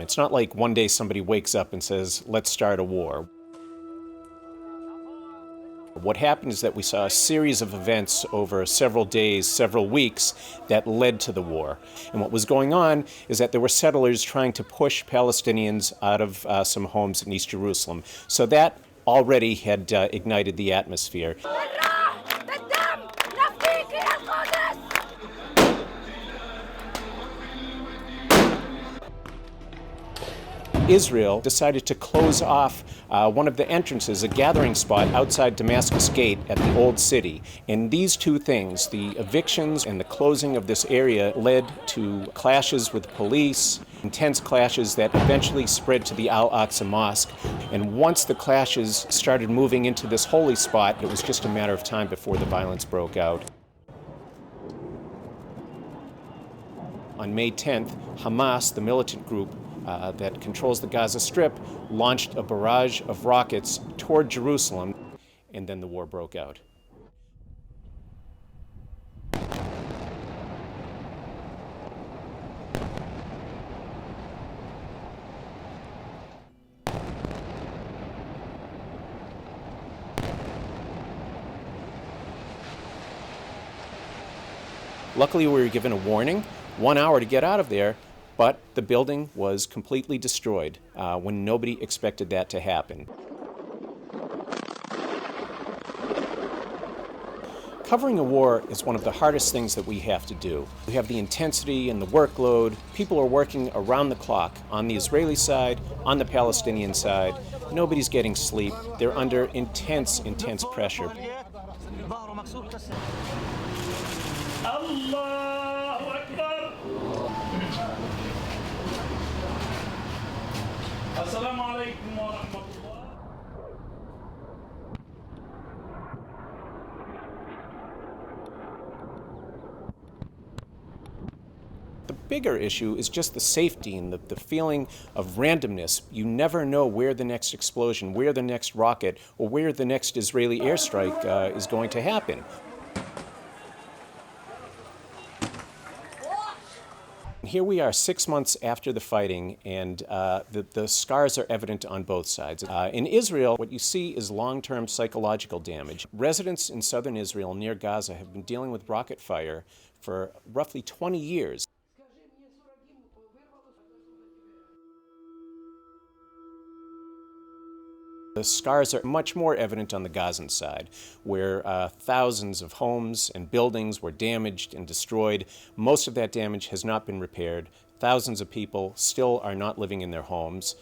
It's not like one day somebody wakes up and says, let's start a war. What happened is that we saw a series of events over several days, several weeks, that led to the war. And what was going on is that there were settlers trying to push Palestinians out of some homes in East Jerusalem. So that already had ignited the atmosphere. Israel decided to close off one of the entrances, a gathering spot outside Damascus Gate at the Old City. And these two things, the evictions and the closing of this area, led to clashes with police, intense clashes that eventually spread to the Al-Aqsa Mosque. And once the clashes started moving into this holy spot, it was just a matter of time before the violence broke out. On May 10th, Hamas, the militant group that controls the Gaza Strip, launched a barrage of rockets toward Jerusalem, and then the war broke out. Luckily, we were given a warning, 1 hour to get out of there, but the building was completely destroyed when nobody expected that to happen. Covering a war is one of the hardest things that we have to do. We have the intensity and the workload. People are working around the clock on the Israeli side, on the Palestinian side. Nobody's getting sleep. They're under intense pressure. The bigger issue is just the safety and the feeling of randomness. You never know where the next explosion, where the next rocket, or where the next Israeli airstrike is going to happen. Here we are 6 months after the fighting, and the scars are evident on both sides. In Israel, what you see is long-term psychological damage. Residents in southern Israel near Gaza have been dealing with rocket fire for roughly 20 years. The scars are much more evident on the Gazan side, where thousands of homes and buildings were damaged and destroyed. Most of that damage has not been repaired. Thousands of people still are not living in their homes.